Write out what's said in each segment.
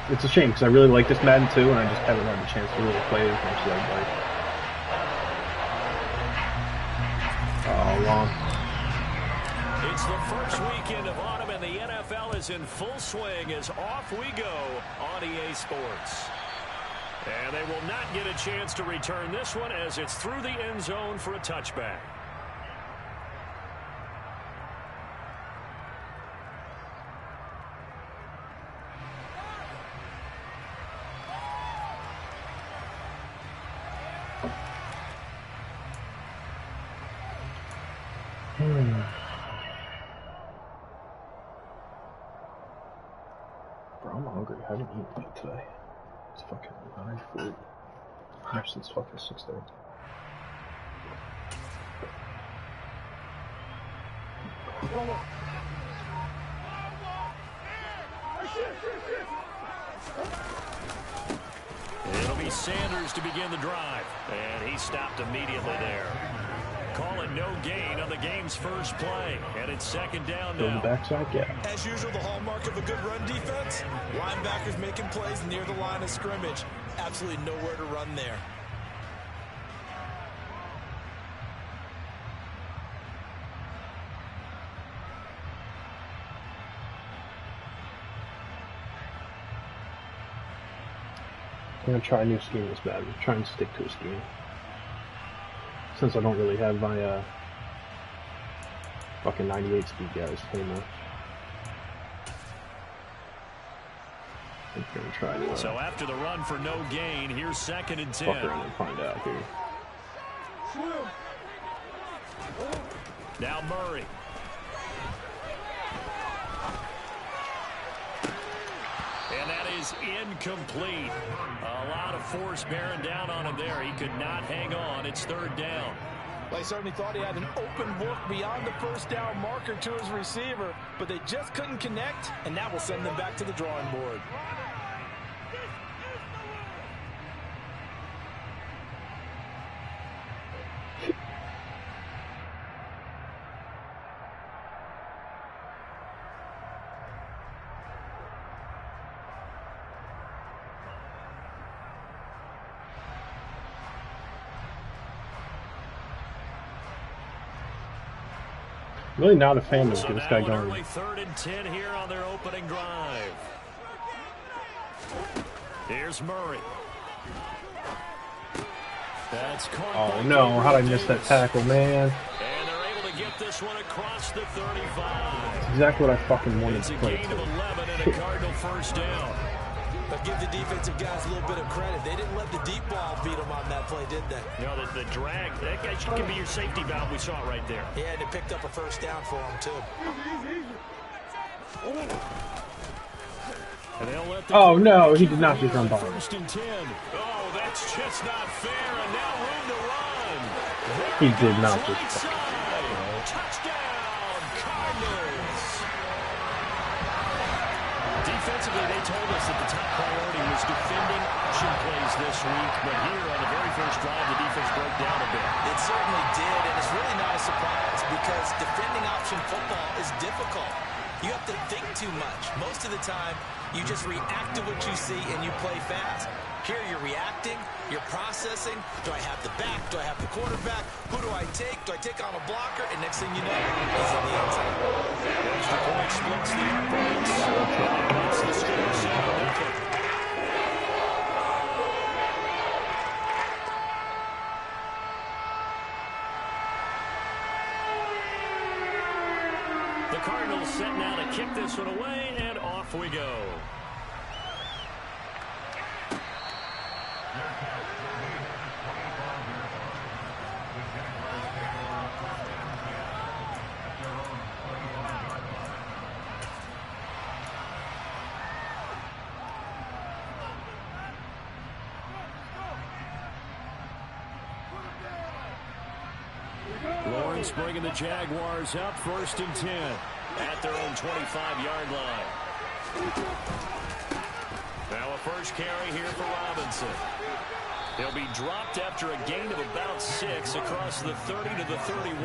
It's a shame because I really like this Madden too, and I just haven't had the chance to really play it as much as I'd like. Oh, long. It's the first weekend of autumn, and the NFL is in full swing as off we go on EA Sports. And they will not get a chance to return this one as it's through the end zone for a touchback. Bro, I'm hungry. I haven't eaten yet today. It's fucking 9:40. Actually, it's fucking 6:30. It'll be Sanders to begin the drive, and he stopped immediately there. Call it no gain on the game's first play, and it's second down now. Go the backside, yeah. As usual, the hallmark of a good run defense, linebackers making plays near the line of scrimmage. Absolutely nowhere to run there. I'm gonna try a new scheme this bad. Try and stick to a scheme. Since I don't really have my fucking 98 speed guys anymore. I'm gonna try to so after the run for no gain, here's second and 10. fuck around and find out here. Now Murray. And that is incomplete. A lot of force bearing down on him there. He could not hang on. It's third down. Well, he certainly thought he had an open look beyond the first down marker to his receiver, but they just couldn't connect, and that will send them back to the drawing board. Really not a fan of So this guy going. early third and 10 here on their opening drive. Here's Murray. That's caught. Oh no, how'd I miss that tackle, man? And they're able to get this one across the 35. That's exactly what I fucking wanted It's to a play. gain of 11 and a Cardinal first down. But give the defensive guys a little bit of credit. They didn't let the deep ball beat them on that play, did they? You know, the drag, that guy can be your safety valve. We saw it right there. Yeah, and it picked up a first down for them, too. And they'll let the Oh no, he did not just run by. First and 10. Oh, that's just not fair. And now room to run. He did not Right just. side. Touchdown, Cardinals. Defensively, they told us that the top priority was defending option plays this week. But here on the very first drive, the defense broke down a bit. It certainly did, and it's really not a surprise because defending option football is difficult. You have to think too much. Most of the time, you just react to what you see and you play fast. Here you're reacting, you're processing. Do I have the back? Do I have the quarterback? Who do I take? Do I take on a blocker? And next thing you know, he's in the end zone. Extra point splits the opponents. And makes the score 7-0. The Cardinals set now to kick this one away, and off we go. Lawrence bringing the Jaguars up first and 10 at their own 25-yard line. Now a first carry here for Robinson. He'll be dropped after a gain of about 6 across the 30 to the 31.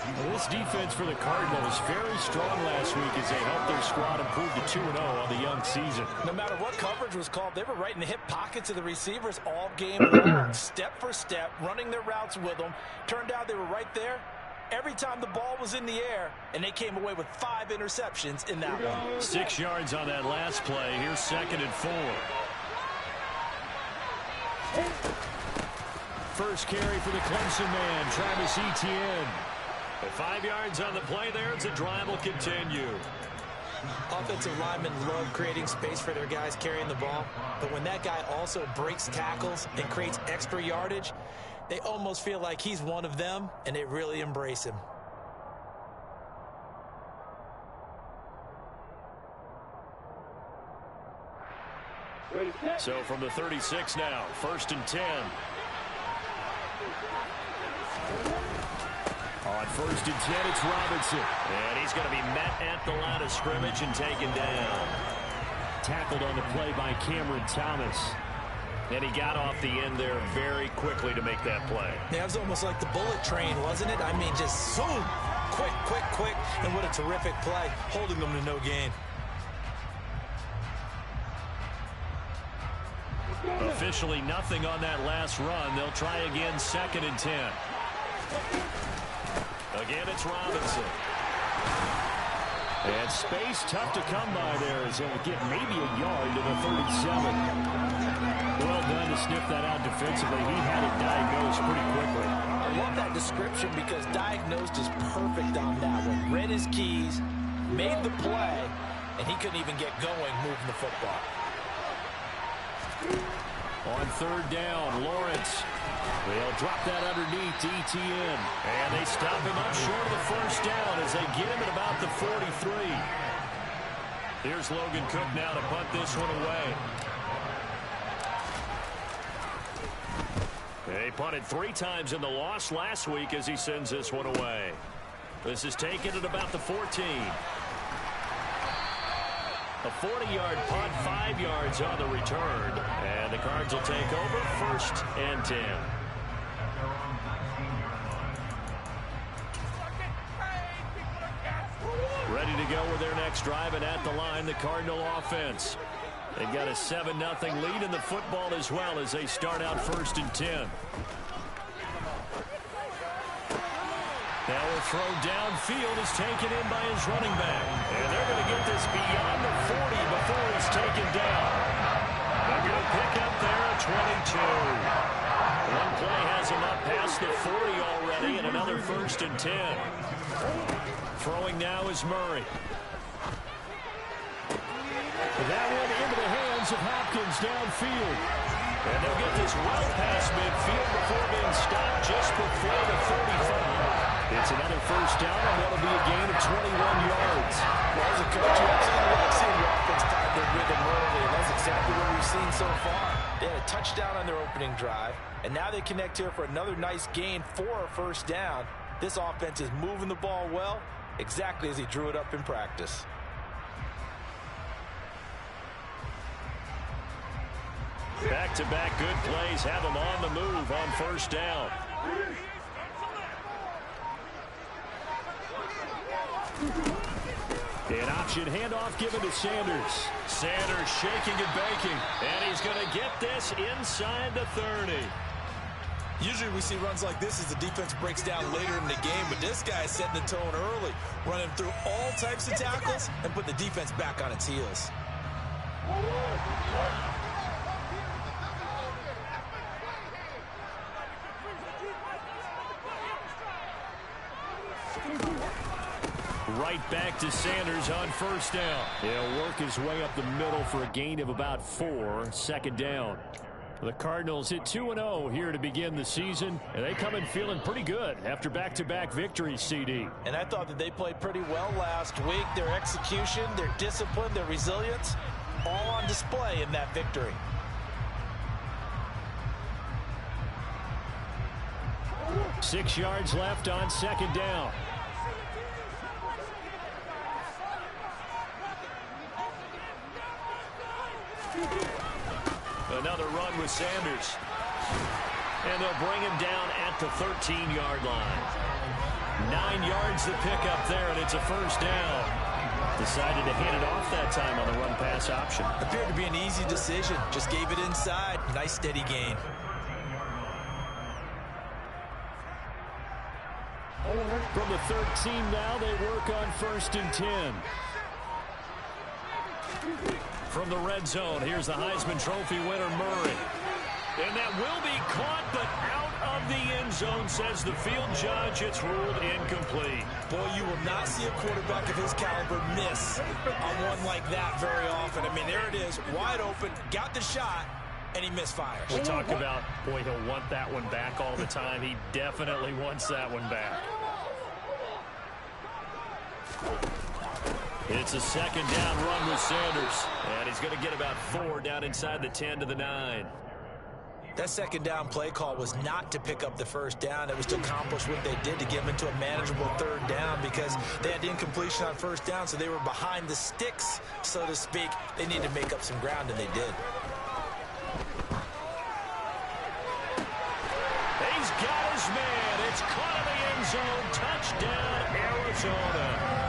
Well, this defense for the Cardinals very strong last week as they helped their squad improve to 2-0 on the young season. No matter what coverage was called, they were right in the hip pockets of the receivers all game long, step for step, running their routes with them. Turned out they were right there every time the ball was in the air, and they came away with 5 interceptions in that one. 6 yards on that last play. Here's 2nd and 4. First carry for the Clemson man, Travis Etienne. 5 yards on the play there as the drive will continue. Offensive linemen love creating space for their guys carrying the ball, but when that guy also breaks tackles and creates extra yardage, they almost feel like he's one of them, and they really embrace him. So from the 36 now, 1st and 10. On 1st and 10, it's Robinson. And he's going to be met at the line of scrimmage and taken down. Tackled on the play by Cameron Thomas. And he got off the end there very quickly to make that play. Yeah, it was almost like the bullet train, wasn't it? I mean, just zoom. Quick, quick, quick. And what a terrific play, holding them to no gain. Officially nothing on that last run. They'll try again, 2nd and 10. Again, it's Robinson. And space tough to come by there as he'll get maybe a yard to the 37. Well done to sniff that out defensively. He had it diagnosed pretty quickly. I love that description because diagnosed is perfect on that one. Read his keys, made the play, and he couldn't even get going moving the football. On 3rd down, Lawrence. They'll drop that underneath to Etienne. And they stop him up short of the 1st down as they get him at about the 43. Here's Logan Cook now to punt this one away. They punted 3 times in the loss last week as he sends this one away. This is taken at about the 14. A 40-yard punt, 5 yards on the return. And the Cards will take over, 1st and 10. Ready to go with their next drive, and at the line, the Cardinal offense. They've got a 7-0 lead in the football as well as they start out 1st and 10. Now a throw downfield is taken in by his running back. And they're going to get this beyond the 40 before it's taken down. They're going to pick up there at 22. One play has him up past the 40 already, and another 1st and 10. Throwing now is Murray. That one into the hands of Hopkins downfield. And they'll get this well past midfield before being stopped just before the 35. It's another 1st down, and that'll be a gain of 21 yards. Well, as a coach, you absolutely like seeing the offense find their rhythm early, and that's exactly what we've seen so far. They had a touchdown on their opening drive, and now they connect here for another nice gain for a 1st down. This offense is moving the ball well, exactly as he drew it up in practice. Back-to-back good plays have them on the move on 1st down. An option handoff given to Sanders. Sanders shaking and baking, and he's going to get this inside the 30. Usually we see runs like this as the defense breaks down later in the game, but this guy is setting the tone early, running through all types of tackles and put the defense back on its heels. Right back to Sanders on 1st down. He'll work his way up the middle for a gain of about 4, 2nd down. The Cardinals hit 2-0 here to begin the season, and they come in feeling pretty good after back-to-back victories, CD. And I thought that they played pretty well last week. Their execution, their discipline, their resilience, all on display in that victory. Six yards left on 2nd down. Another run with Sanders. And they'll bring him down at the 13-yard line. 9 yards to pick up there, and it's a first down. Decided to hand it off that time on the run-pass option. Appeared to be an easy decision. Just gave it inside. Nice, steady gain. From the 13 now, they work on 1st and 10. From the red zone, here's the Heisman Trophy winner, Murray. And that will be caught, but out of the end zone, says the field judge. It's ruled incomplete. Boy, you will not see a quarterback of his caliber miss on one like that very often. I mean, there it is, wide open, got the shot, and he misfires. We'll talk about, boy, he'll want that one back all the time. He definitely wants that one back. It's a second down run with Sanders. And he's going to get about 4 down inside the 10 to the 9. That second down play call was not to pick up the first down. It was to accomplish what they did to get them into a manageable 3rd down because they had incompletion on 1st down, so they were behind the sticks, so to speak. They needed to make up some ground, and they did. He's got his man. It's caught in the end zone. Touchdown, Arizona.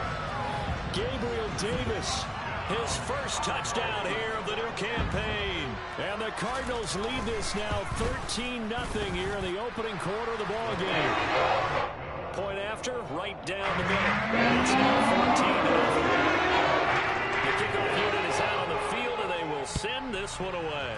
Gabriel Davis, his first touchdown here of the new campaign. And the Cardinals lead this now 13-0 here in the opening quarter of the ball game. Point after, right down the middle. And it's now 14-0. The kickoff unit is out on the field, and they will send this one away.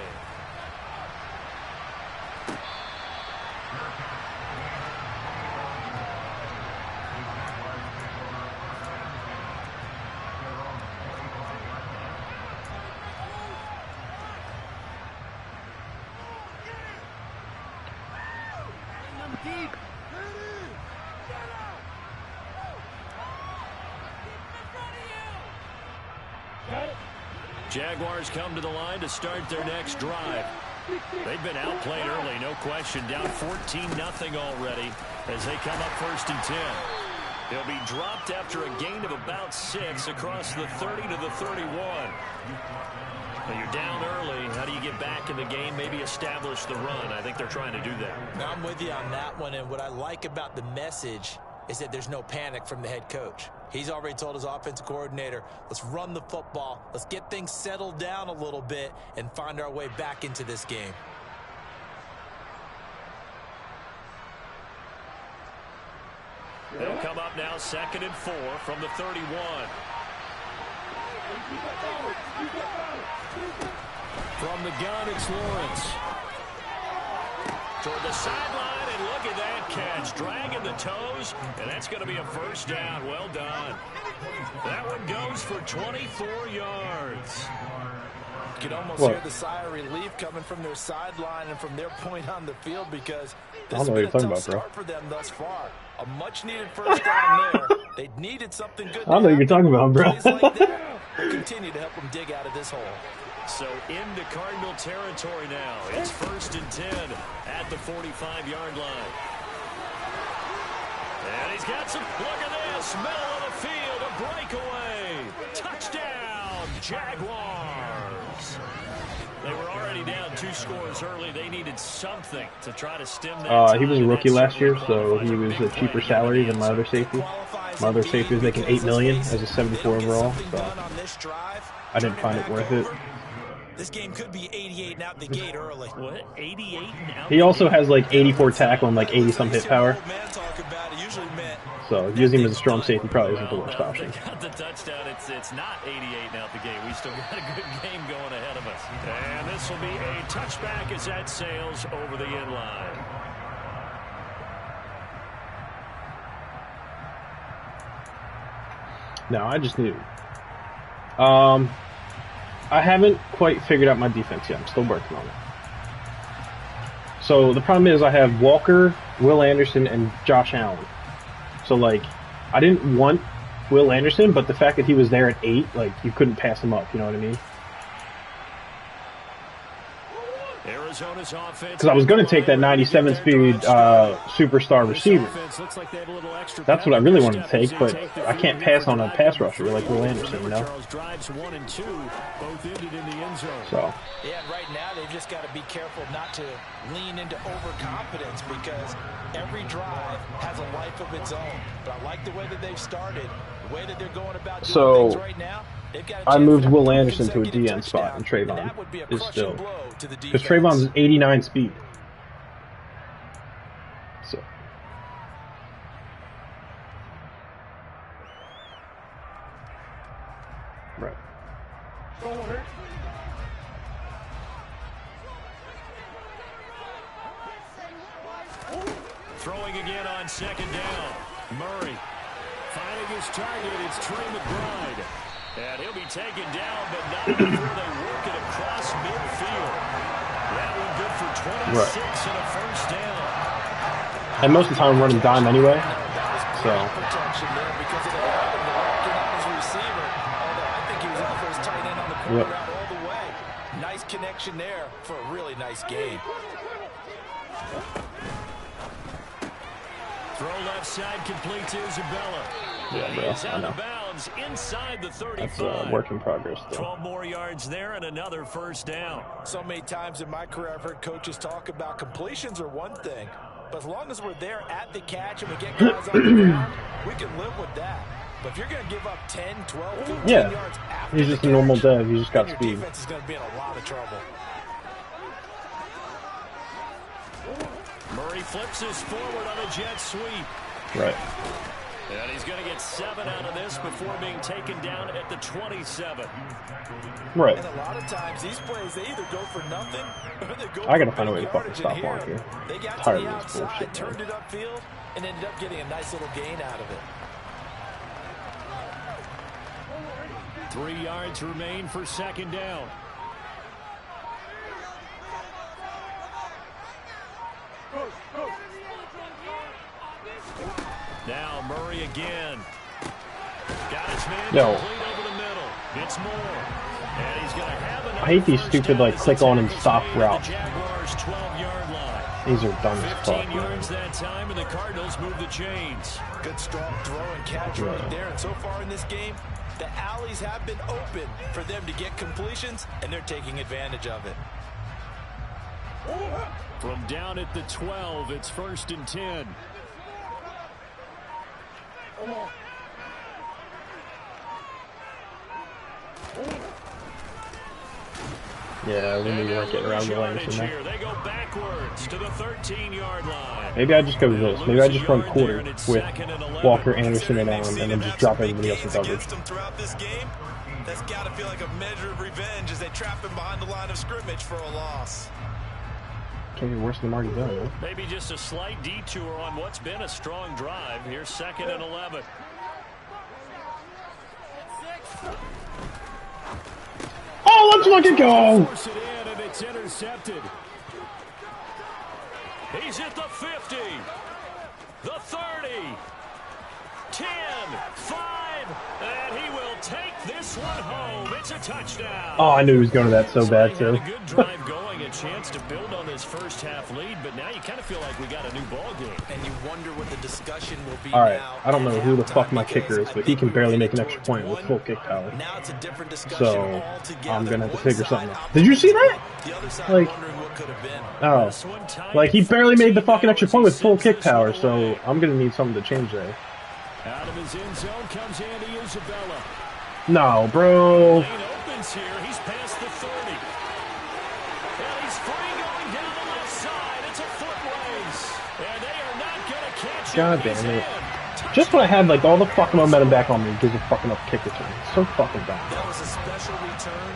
Jaguars come to the line to start their next drive. They've been outplayed early, no question. Down 14-0 already as they come up 1st and 10. They'll be dropped after a gain of about 6 across the 30 to the 31. Now you're down early. How do you get back in the game, maybe establish the run? I think they're trying to do that. Now, I'm with you on that one, and what I like about the message is that there's no panic from the head coach. He's already told his offensive coordinator, let's run the football, let's get things settled down a little bit and find our way back into this game. They'll come up now 2nd and 4 from the 31. From the gun, it's Lawrence. Toward the sideline, and look at that catch. Dragging the toes, and that's going to be a first down. Well done. That one goes for 24 yards. You can almost hear the sigh of relief coming from their sideline and from their point on the field because this has been a tough start for them thus far. A much-needed first down there. They needed something good. I don't know what you're talking about, bro. Like that will continue to help them dig out of this hole. So into Cardinal territory now. It's 1st and 10 at the 45-yard line. And he's got some, look at this, middle of the field, a breakaway. Touchdown, Jaguars. They were already down 2 scores early. They needed something to try to stem that. He was a rookie last year, so he was a cheaper salary than my other safety. My other safety was making $8 million as a 74 overall, so I didn't find it worth it. This game could be 88 and out the gate early. What? 88 and out? He also has like 84 tackle and like 80-some hit power. So using him as a strong safety probably isn't the worst option. They got the touchdown. It's not 88 and out the gate. We still got a good game going ahead of us. And this will be a touchback as that sails over the end line. No, I just knew. I haven't quite figured out my defense yet. I'm still working on it. So the problem is I have Walker, Will Anderson, and Josh Allen. So, like, I didn't want Will Anderson, but the fact that he was there at 8, like, you couldn't pass him up, you know what I mean? Arizona's offense. Because I was going to take that 97 speed superstar receiver. That's what I really wanted to take, but I can't pass on a pass rusher like Will Anderson, you know? So. Yeah, right now they've just got to be careful not to lean into overconfidence because every drive has a life of its own. But I like the way that they've started, the way that they're going about doing things right now. I moved Will Anderson to a DN spot, and Trayvon is still. Because Trayvon's 89 speed. So. Right. Throwing again on second down. Murray finding his target. It's Trey McBride. And he'll be taken down, but not before they work it across midfield. That one good for 26 and a first down. And most of the time I'm running dime anyway. So. Protection there because of the help and the locking on his receiver. Although I think he was out for his tight end on the corner route all the way. Nice connection there for a really nice game. Throw left side complete to Isabella. Yeah, bro, He's out of bounds inside the 35. That's work in progress, though. 12 more yards there and another first down. So many times in my career I've heard coaches talk about completions are one thing, but as long as we're there at the catch and we get guys on the ground, we can live with that. But if you're going to give up 10, 12, 15 yards after he's just a normal dev. He's just got your speed. defense is going to be in a lot of trouble. Murray flips this forward on a jet sweep. Right. And he's going to get 7 out of this before being taken down at the 27. Right. And a lot of times these plays, they either go for nothing or they go I got to for find a way to big fucking yardage. stop Mark here. They got Tired to the of this outside, bullshit, turned it upfield, and ended up getting a nice little gain out of it. 3 yards remain for second down. Now Murray again. Got his man complete over the middle. It's Moore. And he's going to have I hate these stupid, like, click on and stop routes. Jaguars 12-yard line. These are dumb as fuck. 15 yards that time, and the Cardinals move the chains. Good strong throw and catch right there. And so far in this game, the alleys have been open for them to get completions, and they're taking advantage of it. From down at the 12, it's 1st and 10. Yeah, we knew you weren't getting around the lane from there. They go backwards to the 13-yard line. Maybe I just go with this. Maybe I just run quarter with Walker, Anderson, and Allen, and then just drop everybody else in coverage. That's got to feel like a measure of revenge as they trap him behind the line of scrimmage for a loss. Can't get worse than I'm already done, man. Maybe just a slight detour on what's been a strong drive. Here's 2nd and 11. Oh, let's look it go! Force it in, and it's intercepted. He's at the 50, the 30, 10, 5, and he will take this one home. It's a touchdown. Oh, I knew he was going to that so bad, too. A good drive going, a chance to build on this first half lead, but now you kind of feel like we got a new ball game. And you wonder what the discussion will be. All right, now. I don't know who the fuck my kicker is, but he can barely make an extra point with full kick power. Now it's a different discussion So altogether. I'm gonna have to figure something out. Did you see that? The other side Like, wondering what could have been. oh, like he barely made the fucking extra point with full kick power. So I'm gonna need something to change there. Out of his end zone comes Andy Isabella. No, bro. Lane opens here. He's past the 30. And he's free going down the left side. It's a foot race. And they are not going to catch him. God damn it. Just when I had like all the fucking momentum back on me, gives a fucking up kick return. So fucking dumb. That was a special return,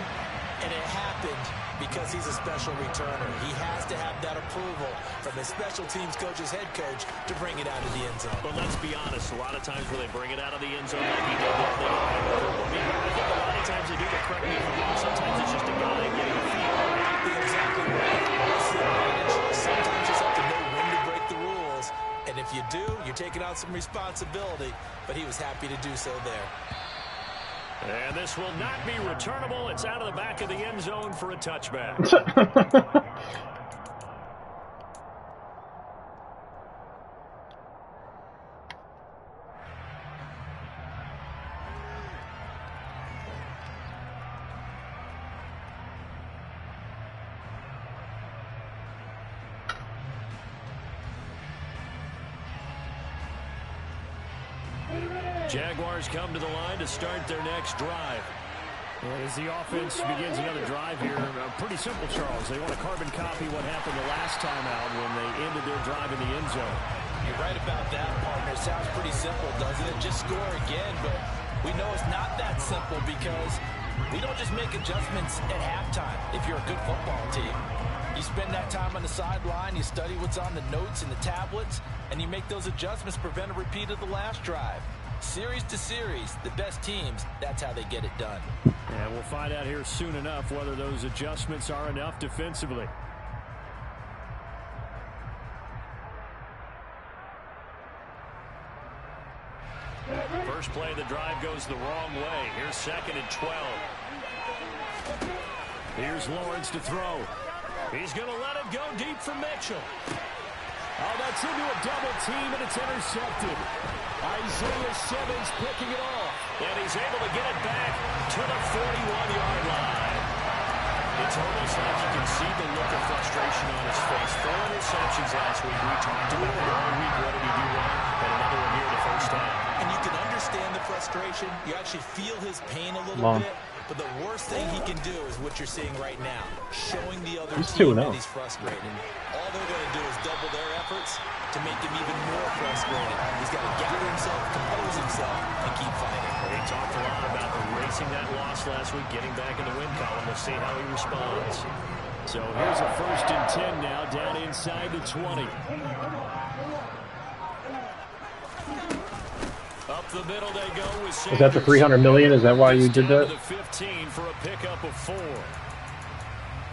and it happened because he's a special returner. He has to have that approval from his special teams coach's head coach to bring it out of the end zone. But let's be honest, a lot of times when they bring it out of the end zone like he did, they don't have approval. I mean, I think a lot of times they do, but correct me if I'm wrong, sometimes it's just a guy getting a feel. You're exactly right. That's the advantage. Sometimes you just have to know when to break the rules, and if you do, you're taking on some responsibility, but he was happy to do so there. And this will not be returnable. It's out of the back of the end zone for a touchback. Jaguars come to the line to start their next drive. As the offense begins another drive here, pretty simple, Charles. They want to carbon copy what happened the last time out when they ended their drive in the end zone. You're right about that, partner. Sounds pretty simple, doesn't it? Just score again, but we know it's not that simple because we don't just make adjustments at halftime if you're a good football team. You spend that time on the sideline, you study what's on the notes and the tablets, and you make those adjustments to prevent a repeat of the last drive. Series to series, the best teams, that's how they get it done. And we'll find out here soon enough whether those adjustments are enough defensively. First play of the drive goes the wrong way. Here's 2nd and 12. Here's Lawrence to throw. He's going to let it go deep for Mitchell. Oh, that's into a double team, and it's intercepted. Isaiah Simmons picking it off. And he's able to get it back to the 41-yard line. It's almost like you can see the look of frustration on his face. 4 interceptions last week. We talked about it all week. What did he do wrong? And another one here the first time. And you can understand the frustration. You actually feel his pain a little bit. But the worst thing he can do is what you're seeing right now, showing the other team that he's frustrated. All they're going to do is double their efforts to make him even more frustrated. He's got to gather himself, compose himself, and keep fighting. He talked a lot about erasing that loss last week, getting back in the win column. We'll see how he responds. So here's a 1st and 10 now, down inside the 20. Up the middle they go with Sanders. Is that the $300 million? Is that why you did that? The 15 for a pickup of 4.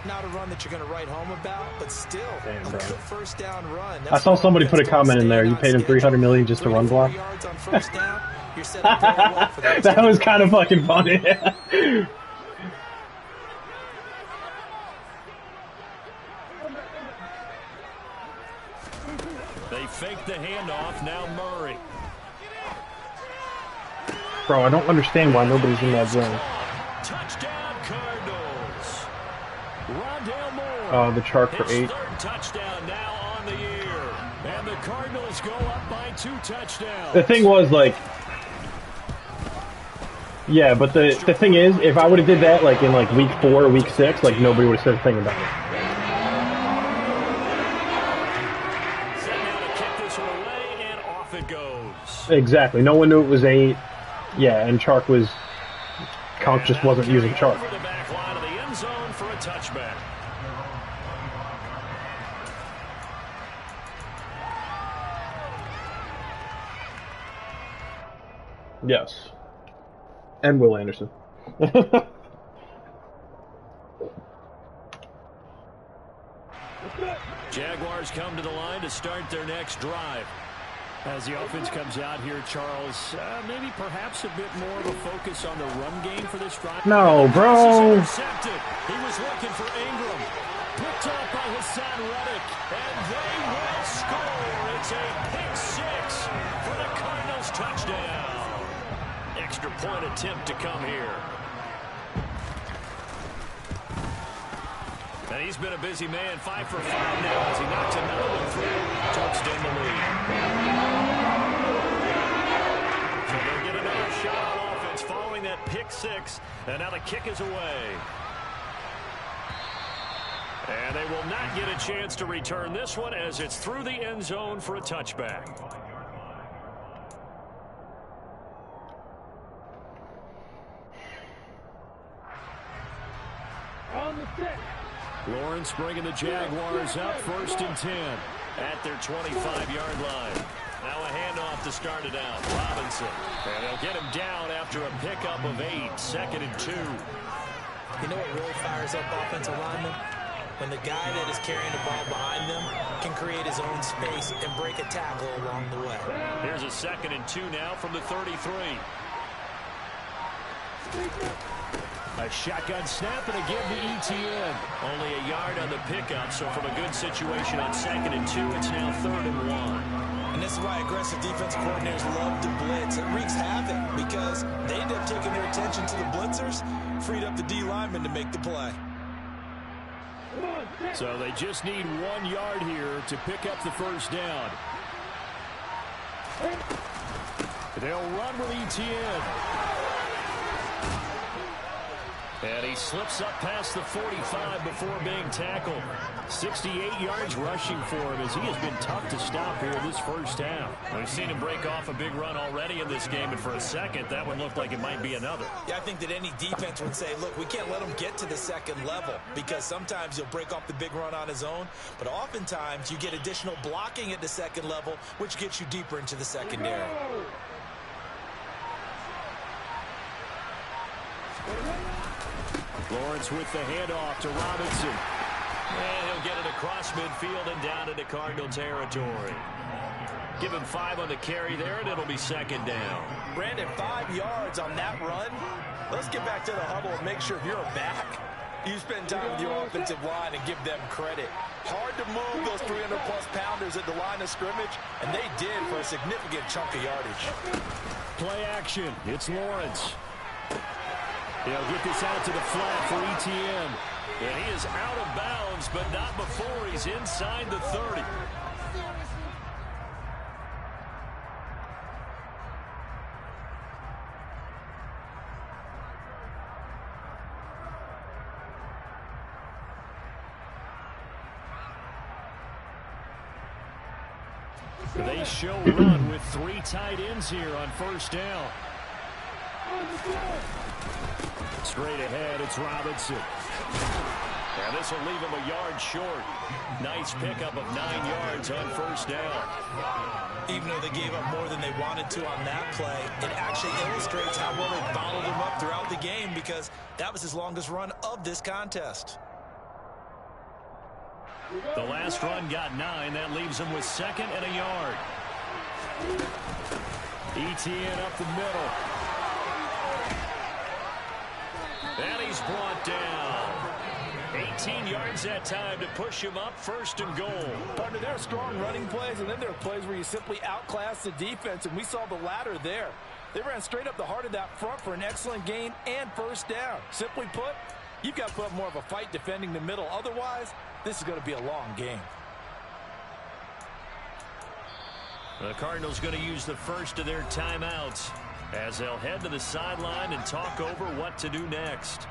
Not a run that you're going to write home about, but still a good first down run. I saw somebody put a comment in there. You paid him $300 million just to run block. That was kind of fucking funny. They fake the handoff. Now Murray. Bro, I don't understand why nobody's in that zone. Touchdown Cardinals. Rondale Moore. The chart for 8. 3rd touchdown now on the year. And the Cardinals go up by 2 touchdowns. The thing was, like... Yeah, but the thing is, if I would have did that, like, in, like, week 4 or week 6, like, nobody would have said a thing about it. Set now to kick this one away, and off it goes. Exactly. No one knew it was 8. Yeah, and Chark was... Conk just wasn't using Chark. Over the back line of the end zone for a touchback. Yes. And Will Anderson. Jaguars come to the line to start their next drive. As the offense comes out here, Charles, maybe perhaps a bit more of a focus on the run game for this drive. No, bro. Intercepted. He was looking for Ingram. Picked up by Hassan Reddick. And they will score. It's a pick 6 for the Cardinals touchdown. Extra point attempt to come here. And he's been a busy man, 5 for 5 now as he knocks another one through to extend the lead. So they'll get another shot on offense following that pick 6, and now the kick is away. And they will not get a chance to return this one as it's through the end zone for a touchback. On the set. Lawrence bringing the Jaguars up 1st and 10 at their 25-yard line. Now a handoff to start it out. Robinson. And they'll get him down after a pickup of 8. 2nd and 2. You know what really fires up offensive linemen? When the guy that is carrying the ball behind them can create his own space and break a tackle along the way. Here's a 2nd and 2 now from the 33. A shotgun snap and a give to ETN. Only a yard on the pickup, so from a good situation on 2nd and 2, it's now 3rd and 1. And this is why aggressive defensive coordinators love to blitz. It wreaks havoc because they end up taking their attention to the blitzers, freed up the D lineman to make the play. So they just need 1 yard here to pick up the first down. They'll run with ETN. And he slips up past the 45 before being tackled. 68 yards rushing for him as he has been tough to stop here this first half. We've seen him break off a big run already in this game, and for a second, that one looked like it might be another. Yeah, I think that any defense would say, look, we can't let him get to the 2nd level because sometimes he'll break off the big run on his own, but oftentimes you get additional blocking at the 2nd level, which gets you deeper into the secondary. Lawrence with the handoff to Robinson. And he'll get it across midfield and down into Cardinal territory. Give him 5 on the carry there, and it'll be 2nd down. Brandon, 5 yards on that run. Let's get back to the huddle and make sure if you're a back, you spend time with your offensive line and give them credit. Hard to move those 300-plus pounders at the line of scrimmage, and they did for a significant chunk of yardage. Play action. It's Lawrence. He'll get this out to the flat for ETN. And he is out of bounds, but not before he's inside the 30. They show run with 3 tight ends here on first down. Straight ahead, it's Robinson. And this will leave him a yard short. Nice pickup of 9 yards on first down. Even though they gave up more than they wanted to on that play, it actually illustrates how well they followed him up throughout the game because that was his longest run of this contest. The last run got 9. That leaves him with 2nd and a yard. ETN up the middle. And he's brought down. 18 yards that time to push him up 1st and goal. Partner, there are strong running plays, and then there are plays where you simply outclass the defense, and we saw the latter there. They ran straight up the heart of that front for an excellent gain and first down. Simply put, you've got to put up more of a fight defending the middle. Otherwise, this is going to be a long game. The Cardinals going to use the first of their timeouts as they'll head to the sideline and talk over what to do next.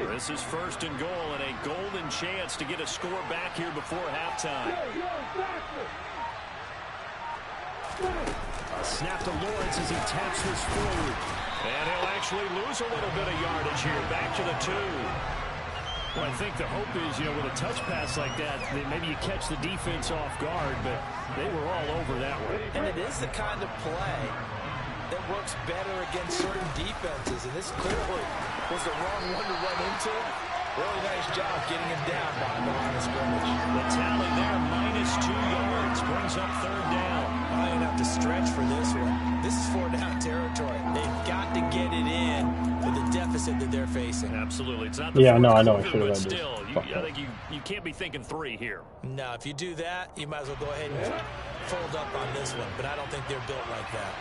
This is 1st and goal and a golden chance to get a score back here before halftime. Snap to Lawrence as he taps this forward. And he'll actually lose a little bit of yardage here. Back to the 2. Well, I think the hope is, with a touch pass like that maybe you catch the defense off guard, but they were all over that one. And it is the kind of play that works better against certain defenses, and this clearly was the wrong one to run into. Really nice job getting him down behind the line of scrimmage. The tally there, -2 yards, brings up 3rd down. I don't have to stretch for this one. This is 4th down territory. They've got to get it in with the deficit that they're facing. Absolutely. It's not the I know I quarter, should have but read still, this. I think you can't be thinking 3 here. No, if you do that, you might as well go ahead and fold up on this one, but I don't think they're built like that.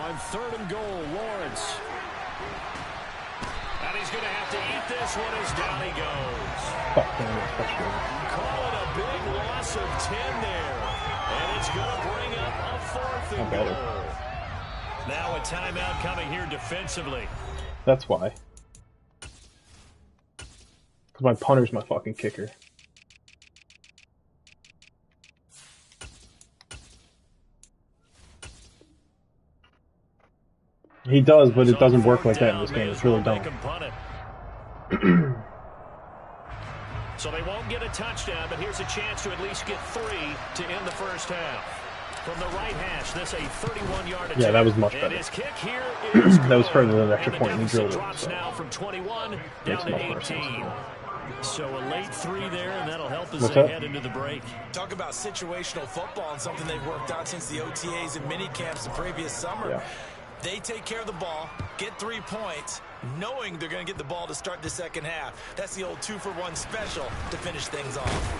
On 3rd and goal, Lawrence. And he's going to have to eat this one as down he goes. Call it a big loss of 10 there. And it's going to bring up a 4th and goal. Now a timeout coming here defensively. That's why. Because my punter's my fucking kicker. He does, but it doesn't work like that in this game. It's really dumb. So they won't get a touchdown, but here's a chance to at least get 3 to end the first half. From the right hash, this a 31-yard attempt. Yeah, that was much better. His kick here is that was further than an extra point in the drill. Drops now from 21 down to 18. So a late 3 there, and that'll help as they head into the break. Talk about situational football and something they've worked on since the OTAs and mini camps the previous summer. Yeah. They take care of the ball, get 3 points, knowing they're going to get the ball to start the second half. That's the old 2-for-1 special to finish things off.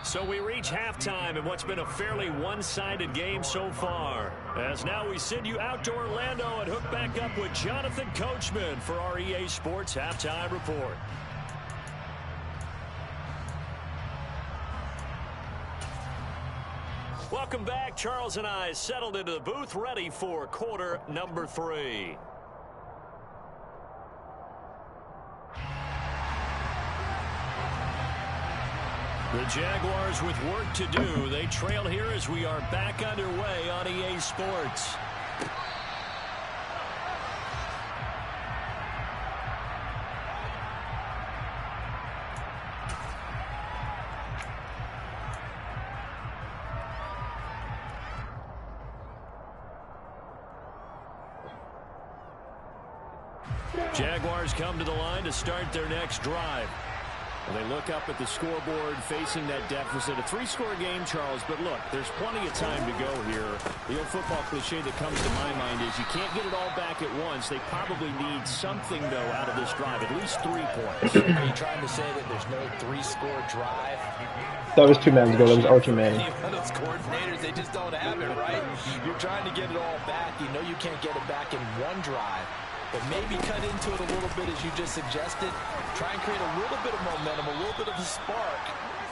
So we reach halftime in what's been a fairly one-sided game so far. As now we send you out to Orlando and hook back up with Jonathan Coachman for our EA Sports Halftime Report. Welcome back. Charles and I settled into the booth, ready for quarter number 3. The Jaguars with work to do. They trail here as we are back underway on EA Sports. Jaguars come to the line to start their next drive. Well, they look up at the scoreboard facing that deficit. A 3-score game, Charles, but look, there's plenty of time to go here. The old football cliche that comes to my mind is you can't get it all back at once. They probably need something, though, out of this drive, at least 3 points. Are you trying to say that there's no 3-score drive? That was 2 minutes ago. That was Archie Manning. Those coordinators, they just don't have it, right? You're trying to get it all back. You know you can't get it back in one drive. But maybe cut into it a little bit, as you just suggested. Try and create a little bit of momentum, a little bit of a spark,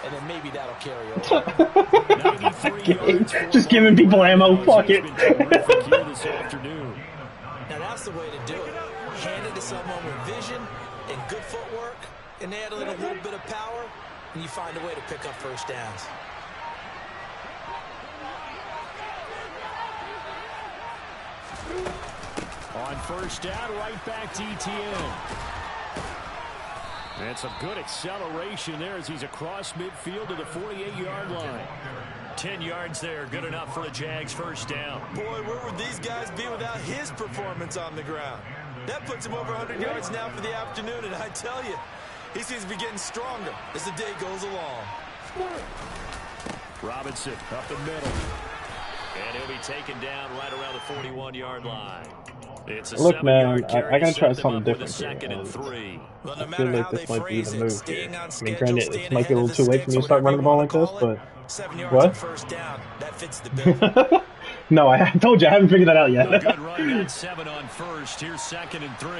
and then maybe that'll carry over. Just giving people ammo. Fuck it. This afternoon. Now that's the way to do it. Hand it to someone with vision and good footwork, and add in a little bit of power, and you find a way to pick up first downs. On first down, right back to ETN. And some good acceleration there as he's across midfield to the 48-yard line. 10 yards there, good enough for a Jags first down. Boy, where would these guys be without his performance on the ground? That puts him over 100 yards now for the afternoon, and I tell you, he seems to be getting stronger as the day goes along. Robinson up the middle. And he'll be taken down right around the 41-yard line. It's a Look, man, carry, I gotta try something with different here. Well, I feel like this might be the move here. I mean, granted, it might be a little too late for me to start running the ball like this, but... What? First down, that fits the bill. No, I told you, I haven't figured that out yet. No good run on 7 on first. Here's 2nd and 3.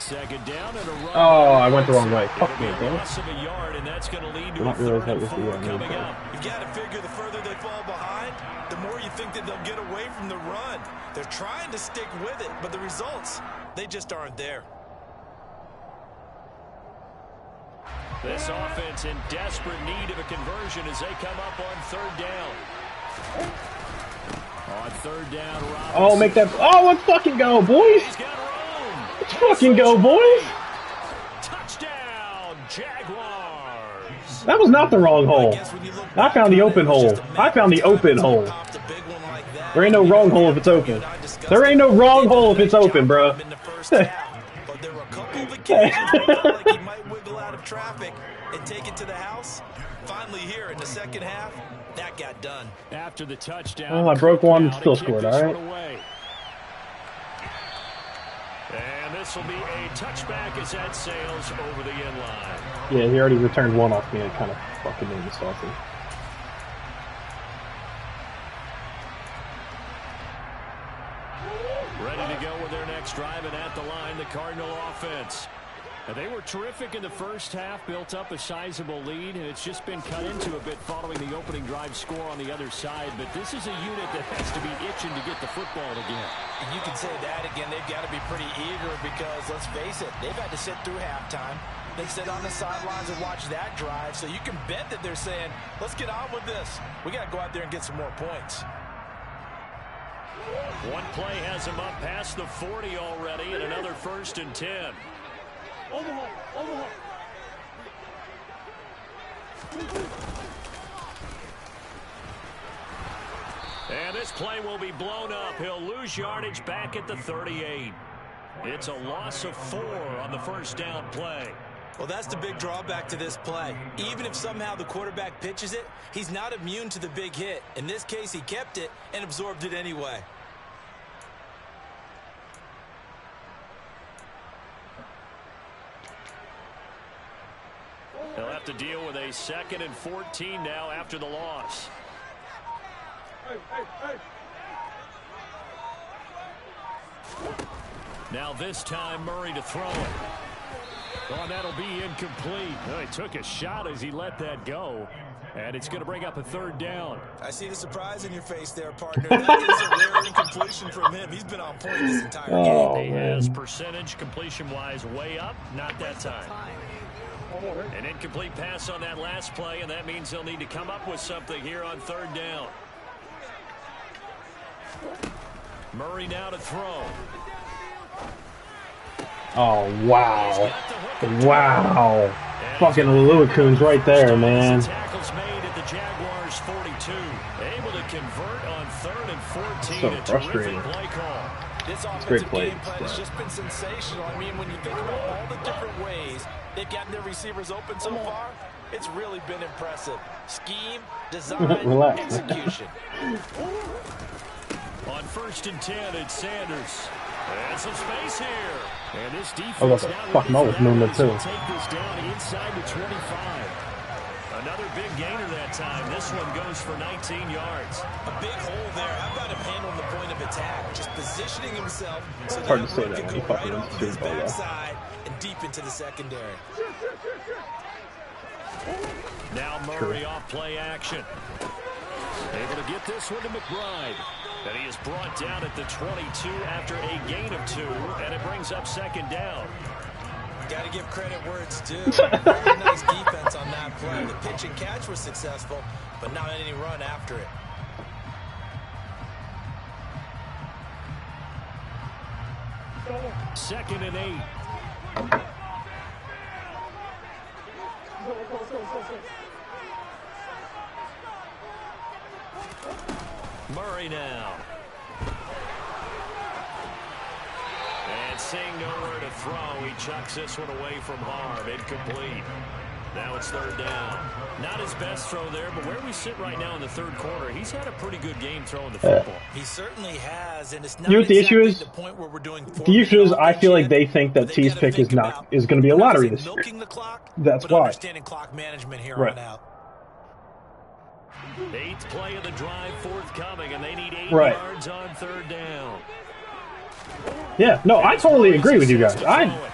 Second down and a run. Oh, I went the wrong way. Fuck me, bro. Loss of a yard, and that's going to lead to I a didn't realize that 3rd was and 4 the coming up. You've got to figure the further they fall behind, the more you think that they'll get away from the run. They're trying to stick with it, but the results, they just aren't there. This offense in desperate need of a conversion as they come up on 3rd down. On 3rd down, Robinson. Oh, make that... Oh, let's fucking go, boys! He's got room. Let's fucking go, boys! Touchdown, Jaguars. That was not the wrong hole. I found the open hole. I found the open hole. There ain't no wrong hole if it's open. There ain't no wrong hole if it's open, bro. But there were a couple of occasions where he felt like he might wiggle out of traffic and take it to the house. Finally here in the second half, that got done. After the touchdown. Well, I broke one and still scored, alright? And this will be a touchback as that sails over the end line. Yeah, he already returned one off me. It kind of fucking made me salty. Ready to go with their next drive, and at the line, the Cardinal offense. They were terrific in the first half, built up a sizable lead, and it's just been cut into a bit following the opening drive score on the other side. But this is a unit that has to be itching to get the football again. And you can say that again. They've got to be pretty eager because, let's face it, they've had to sit through halftime. They sit on the sidelines and watch that drive, so you can bet that they're saying, let's get on with this. We got to go out there and get some more points. One play has him up past the 40 already, and another 1st and 10. And this play will be blown up. He'll lose yardage back at the 38. It's a loss of 4 on the first down play. Well, that's the big drawback to this play. Even if somehow the quarterback pitches it, he's not immune to the big hit. In this case, he kept it and absorbed it anyway. They'll have to deal with a 2nd and 14 now after the loss. Now this time Murray to throw it. Oh, that'll be incomplete. Oh, he took a shot as he let that go. And it's going to bring up a 3rd down. I see the surprise in your face there, partner. That is a rare incompletion from him. He's been on point this entire game. He has percentage completion-wise way up. Not that time. An incomplete pass on that last play, and that means they'll need to come up with something here on 3rd down. Murray now to throw. Oh, wow. Wow. Fucking Lewicoons right there, man. Tackles made at the Jaguars 42. Able to convert on 3rd and 14. So a frustrating. terrific play call. This Great offensive play. game plan has just been sensational. I mean, when you think about all the different ways they've gotten their receivers open so far, it's really been impressive. Scheme, design, execution. On 1st and 10, it's Sanders. And some space here. And this defense I love that. Fuck, Mo was moving too. Take this down inside the 25. Another big gainer that time. This one goes for 19 yards. A big hole there. How about him handling the point of attack? Just positioning himself so Hard to that say run that could when go you right fucking off of do his it all that. backside and deep into the secondary. Now Murray off play action. Able to get this one to McBride. And he is brought down at the 22 after a gain of 2, and it brings up 2nd down. Got to give credit where it's due. Very nice defense on that play. The pitch and catch was successful, but not any run after it. Second and 8. Murray now. And seeing nowhere to throw, he chucks this one away from harm. Incomplete. Now it's 3rd down. Not his best throw there, but where we sit right now in the 3rd quarter, he's had a pretty good game throwing the football. He certainly has, and it's not You know what the issue is? the point where we're doing The issue is I feel like they think that T's pick is going to be a lottery this year. Milking the clock, That's but why. understanding clock management here on out. 8th play of the drive forthcoming, and they need 8 Right. yards on 3rd down. Yeah, no, I totally agree with you guys. The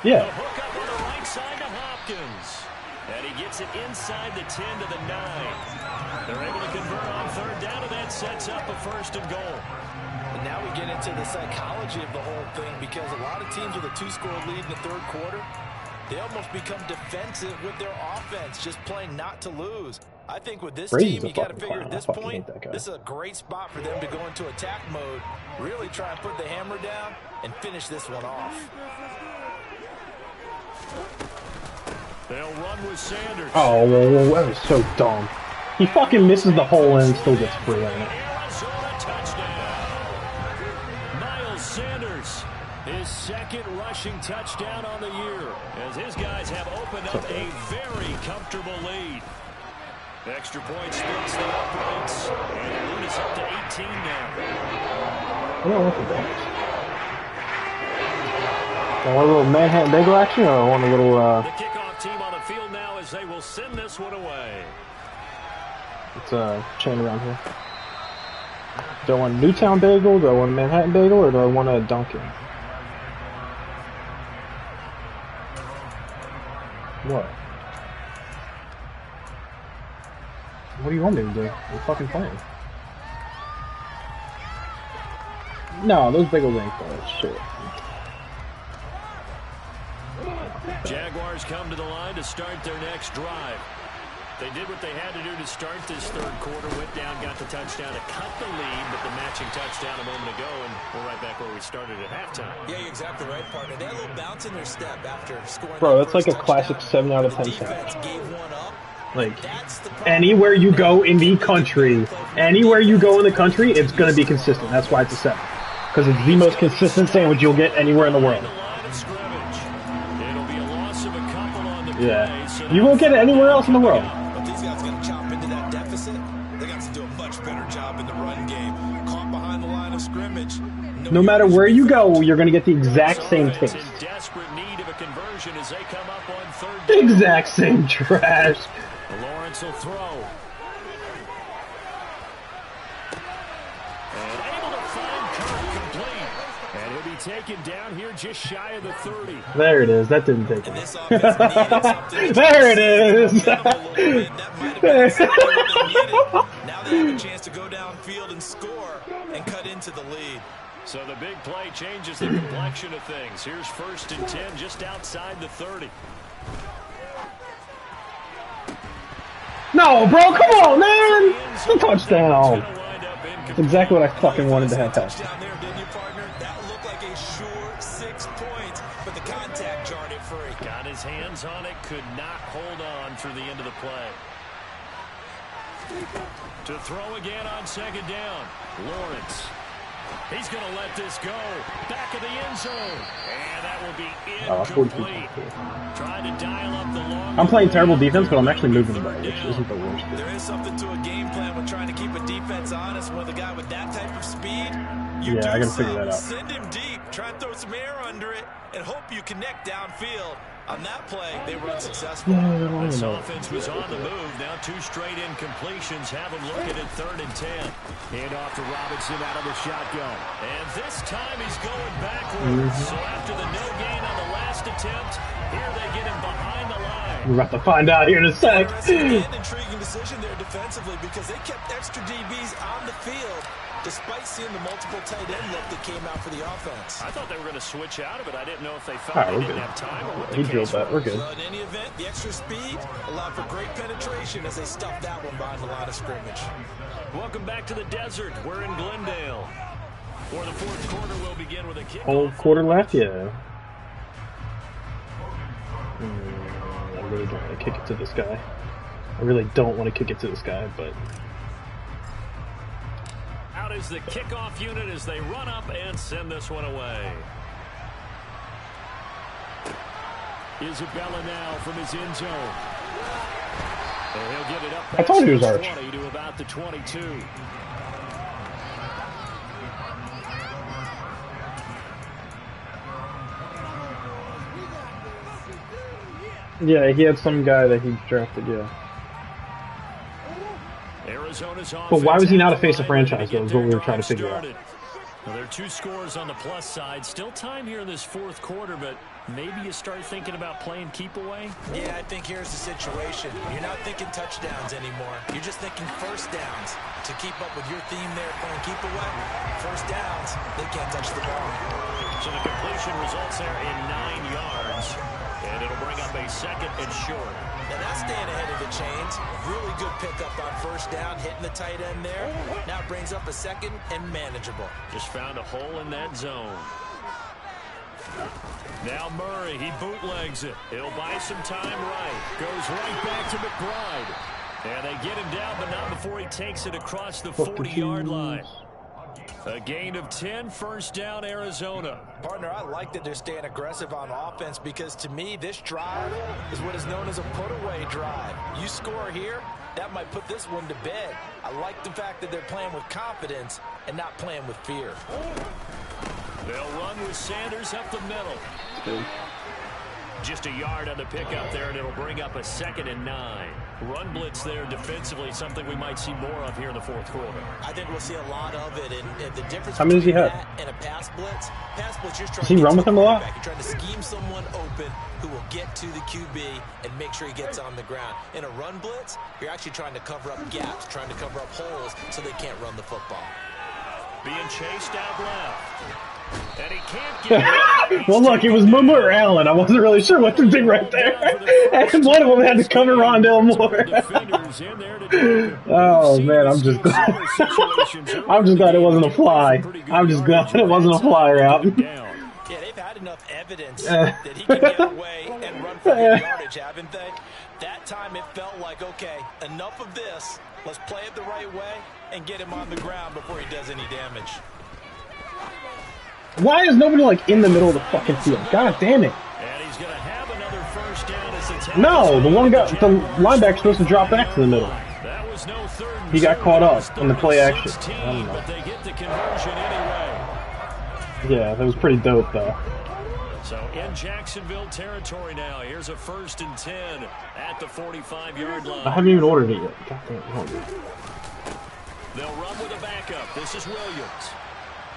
Yeah. hook up on the right side to Hopkins. And he gets it inside the 10 to the 9. They're able to convert on 3rd down, and that sets up a 1st and goal. And now we get into the psychology of the whole thing, because a lot of teams with a 2-score lead in the 3rd quarter, they almost become defensive with their offense, just playing not to lose. I think with this Brady's team, a you got to fucking figure clown. at this I fucking point, hate that guy. this is a great spot for them to go into attack mode, really try and put the hammer down and finish this one off. They'll run with Sanders. Oh, that was so dumb. He fucking misses the hole and still gets free on it. Arizona touchdown. Miles Sanders, his 2nd rushing touchdown on the year, as his guys have opened up a very comfortable lead. Extra point splits the uprights, and the lead is up to 18 now. I don't want the dogs. I want a little Manhattan bagel action, or I want a little, The kickoff team on the field now as they will send this one away. It's chain around here. Do I want a Newtown bagel, do I want a Manhattan bagel, or do I want a Dunkin'? What? What do you want me to do? I'm fucking playing. No, those bagels ain't for shit. Jaguars come to the line to start their next drive. They did what they had to do to start this third quarter, went down, got the touchdown to cut the lead, but the matching touchdown a moment ago, and we're right back where we started at halftime. Yeah, you're exactly right, partner. They had a little bounce in their step after scoring. Bro, that's like a classic 7 out of 10 defense gave one up. Like, anywhere you go in the country, it's going to be consistent. That's why it's a 7. Because it's the most consistent sandwich you'll get anywhere in the world. Yeah. You won't get it anywhere else in the world. But these guys are going to chop into that deficit. They got to do a much better job in the run game. Caught behind the line of scrimmage. No matter where you go, you're going to get the exact same taste. Desperate need of a conversion as they come up on third. The exact same trash. Lawrence will throw. And able to find Kirk complete. And he'll be taken down here just shy of the 30. There it is. That didn't take it. There it is. Now they have a chance to go downfield and score and cut into the lead. So the big play changes the complexion of things. Here's 1st and 10 just outside the 30. No, bro, come on, man! It's a touchdown. That's exactly what I fucking wanted to have happen. That looked like a sure 6 points, but the contact jarred it free. Got his hands on it, could not hold on through the end of the play. To throw again on 2nd down. Lawrence. He's going to let this go. Back of the end zone. And that will be incomplete. Trying to dial up the long. I'm playing terrible defense, but I'm actually moving the ball, which isn't the worst. There is something to a game plan when trying to keep a defense honest. With a guy with that type of speed, I gotta figure that out. Send him deep. Try and throw some air under it, and hope you connect downfield. On that play, they were unsuccessful. This offense was on the move. Now 2 straight incompletions have them looking at 3rd and 10. Hand off to Robinson out of the shotgun. And this time he's going backwards. So after the no gain on the last attempt, here they get him behind the line. We're about to find out here in a sec. An intriguing decision there defensively because they kept extra DBs on the field despite seeing the multiple tight end look that came out for the offense. I thought they were going to switch out of it. I didn't know if they felt they didn't have time. He drilled that. We're good. In any event, the extra speed allowed for great penetration as they stuffed that one behind the line of scrimmage. Welcome back to the desert. We're in Glendale. For the 4th quarter, we'll begin with a kick. Whole quarter left, yeah. I really don't want to kick it to this guy. I really don't want to kick it to this guy, but... Out is the kickoff unit as they run up and send this one away. Isabella now from his end zone. And he'll get it up. I told you he was Arch. 20 to about the 22. Yeah, he had some guy that he drafted, yeah. But why was he not a face of franchise, though, is what we were trying to figure out. Well, there are 2 scores on the plus side. Still time here in this 4th quarter, but maybe you start thinking about playing keep away? Yeah, I think here's the situation. You're not thinking touchdowns anymore. You're just thinking 1st downs. To keep up with your theme there, playing keep away, 1st downs, they can't touch the ball. So the completion results there in 9 yards. And it'll bring up a 2nd and short. Now that's staying ahead of the chains. Really good pickup on 1st down, hitting the tight end there. Now brings up a 2nd and manageable. Just found a hole in that zone. Now Murray, he bootlegs it. He'll buy some time right. Goes right back to McBride. And they get him down, but not before he takes it across the 40-yard line. A gain of 10, 1st down, Arizona. Partner, I like that they're staying aggressive on offense because to me, this drive is what is known as a put-away drive. You score here, that might put this one to bed. I like the fact that they're playing with confidence and not playing with fear. They'll run with Sanders up the middle. Good. Just a yard on the pickup there, and it'll bring up a 2nd and 9. Run blitz there defensively, something we might see more of here in the 4th quarter. I think we'll see a lot of it, and the difference How many does he between have? that and a pass blitz, you're trying Does he run with him a lot? You're trying to scheme someone open who will get to the QB and make sure he gets on the ground. In a run blitz, you're actually trying to cover up gaps, trying to cover up holes so they can't run the football. Being chased out left. And he can't get well, look, it was Momo or Allen. I wasn't really sure what to do right there. And one of them had to cover Rondell Moore. Oh, man, I'm just glad. I'm just glad it wasn't a fly. I'm just glad it wasn't a fly route. Yeah, they've had enough evidence that he can get away and run for good yardage, haven't they? That time it felt like, okay, enough of this. Let's play it the right way and get him on the ground before he does any damage. Why is nobody, like, in the middle of the fucking field? God damn it. And he's going to have another first down as it's No, the linebacker's supposed to drop back to the middle. That was no third. He got caught up in the play action. 16, I don't know. but they get the conversion anyway. Yeah, that was pretty dope, though. So in Jacksonville territory now. Here's a 1st and 10 at the 45-yard line. I haven't even ordered it yet. God damn, hold on. They'll run with a backup. This is Williams.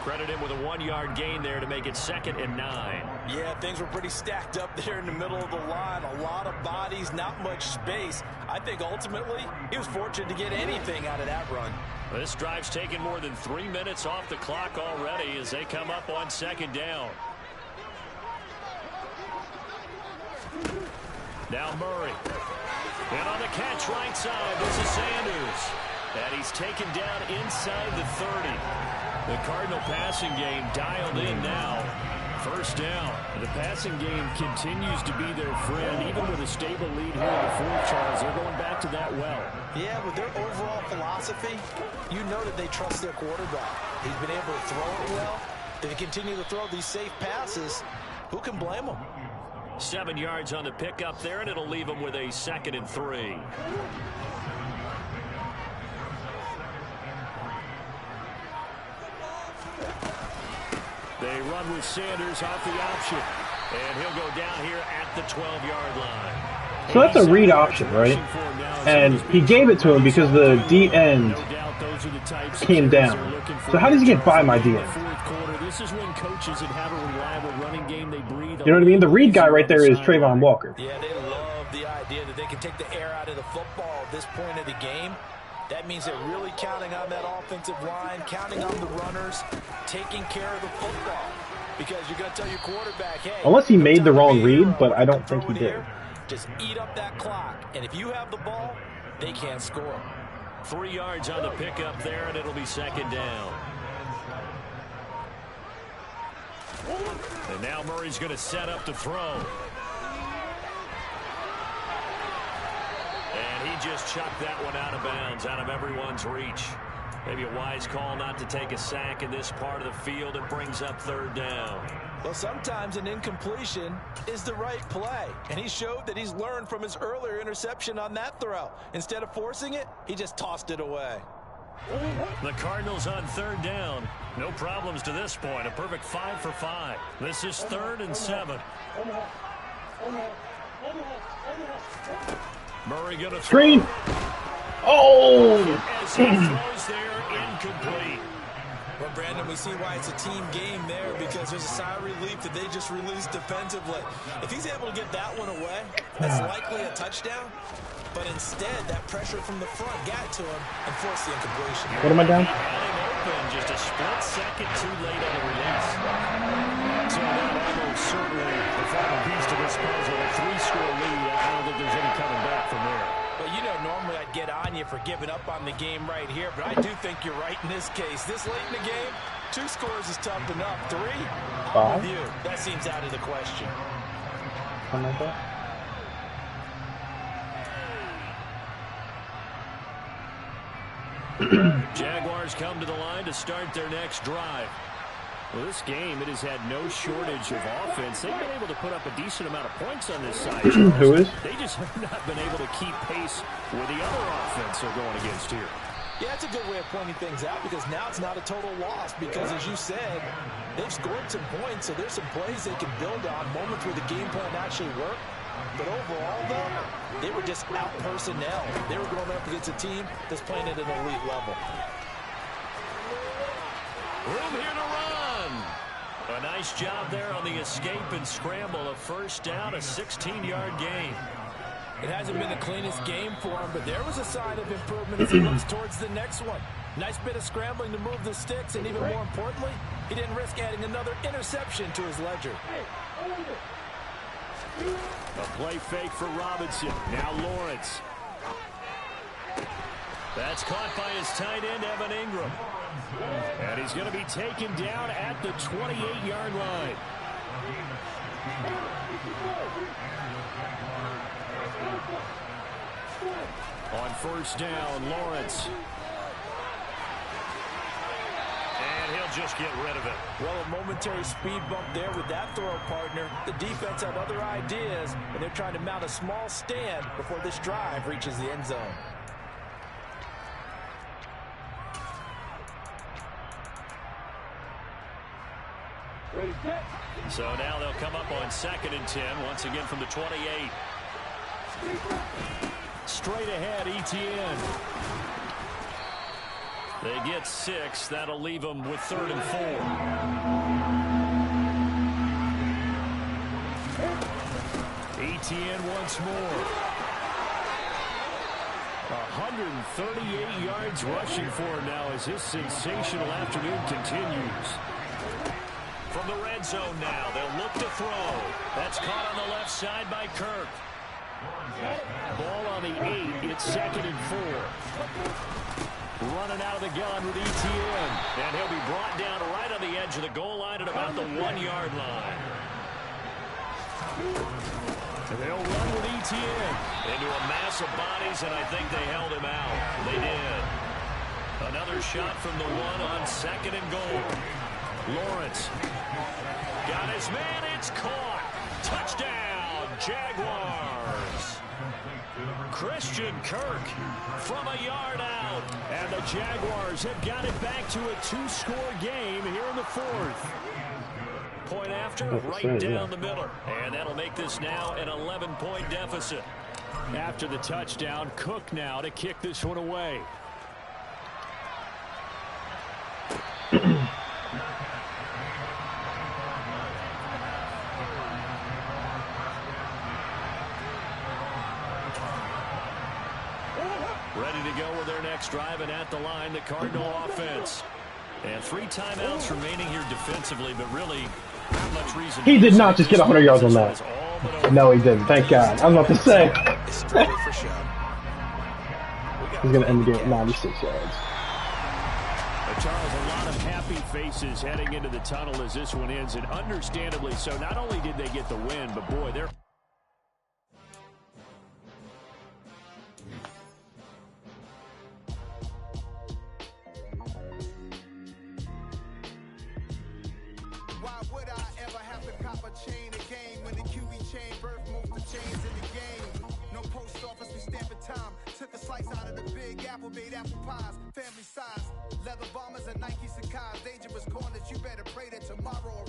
Credit him with a 1-yard gain there to make it 2nd and 9. Yeah, things were pretty stacked up there in the middle of the line. A lot of bodies, not much space. I think ultimately he was fortunate to get anything out of that run. This drive's taken more than 3 minutes off the clock already as they come up on 2nd down. Now Murray. And on the catch right side, this is Sanders. And he's taken down inside the 30. The Cardinal passing game dialed in now. 1st down. The passing game continues to be their friend. Even with a stable lead here in the 4th, Charles, they're going back to that well. Yeah, with their overall philosophy, you know that they trust their quarterback. He's been able to throw it well. If they continue to throw these safe passes, who can blame them? 7 yards on the pickup there, and it'll leave them with a 2nd and 3. They run with Sanders off the option. And he'll go down here at the 12-yard line. So that's a read option, right? And he gave it to him because the D end came down. So how does he get by my D end? This is when coaches that have a reliable running game, they breathe. You know what I mean? The read guy right there is Trayvon Walker. Yeah, they love the idea that they can take the air out of the football at this point of the game. That means they're really counting on that offensive line, counting on the runners, taking care of the football. Because you're going to tell your quarterback, hey, unless he made the wrong read, but I don't think he did. Just eat up that clock. And if you have the ball, they can't score. 3 yards on the pickup there, and it'll be 2nd down. And now Murray's going to set up to throw. And he just chucked that one out of bounds, out of everyone's reach. Maybe a wise call not to take a sack in this part of the field. It brings up 3rd down. Well, sometimes an incompletion is the right play. And he showed that he's learned from his earlier interception on that throw. Instead of forcing it, he just tossed it away. The Cardinals on 3rd down. No problems to this point. A perfect 5 for 5. This is 3rd and 7. Murray going to screen. Oh! As he throws there, incomplete. Well, Brandon, we see why it's a team game there, because there's a sigh of relief that they just released defensively. If he's able to get that one away, that's likely a touchdown. But instead, that pressure from the front got to him and forced the incompletion. What am I down? Open, just a split second too late on the release. So that almost certainly the final piece to this puzzle. A 3-score lead. I don't think there's any coming back from there. Well, you know, normally I'd get on you for giving up on the game right here, but I do think you're right in this case. This late in the game, 2 scores is tough enough. 3, I'm with you. That seems out of the question. Something like that? Jaguars come to the line to start their next drive. Well, this game, it has had no shortage of offense. They've been able to put up a decent amount of points on this side. Who is? They just have not been able to keep pace with the other offense they're going against here. Yeah, that's a good way of pointing things out, because now it's not a total loss, because as you said, they've scored some points, so there's some plays they can build on, moments where the game plan actually worked. But overall, though, they were just out personnel. They were going up against a team that's playing at an elite level. Room here to run. nice job there on the escape and scramble. A first down, a 16-yard gain. It hasn't been the cleanest game for him, but there was a sign of improvement as he looks towards the next one. Nice bit of scrambling to move the sticks, and even more importantly, he didn't risk adding another interception to his ledger. A play fake for Robinson. Now Lawrence. That's caught by his tight end, Evan Ingram. And he's going to be taken down at the 28-yard line. On first down, Lawrence. And he'll just get rid of it. Well, a momentary speed bump there with that throw, partner. The defense had other ideas, and they're trying to mount a small stand before this drive reaches the end zone. So now they'll come up on 2nd and 10, once again from the 28. Straight ahead, Etienne. They get 6. That'll leave them with 3rd and 4. Etienne once more. 138 yards rushing for him now as his sensational afternoon continues. From the red zone now, they'll look to throw. That's caught on the left side by Kirk. Ball on the 8. It's 2nd and 4. Running out of the gun with Etienne. And he'll be brought down right on the edge of the goal line at about the 1-yard line. And they'll run with Etienne into a mass of bodies, and I think they held him out. They did. Another shot from the 1 on 2nd and goal. Lawrence got his man. It's caught. Touchdown, Jaguars. Christian Kirk from a yard out. And the Jaguars have got it back to a 2-score game here in the 4th. Point after, right down the middle. And that'll make this now an 11-point deficit. After the touchdown, Cook now to kick this one away. Ready to go with their next drive, and at the line, the Cardinal offense. And 3 timeouts remaining here defensively, but really not much reason. He did not just get 100 yards on that. No, he didn't. Thank God. I was about to say. He's going to end the game at 96 yards. Charles, a lot of happy faces heading into the tunnel as this one ends, and understandably so. Not only did they get the win, but boy, they're... Why would I ever have to cop a chain again when the QE chain birth most of chains in the game? No post office, we stamping time. Took a slice out of the big apple, made apple pies, family size. Leather bombers and Nike Sacai's, dangerous corners. You better pray that tomorrow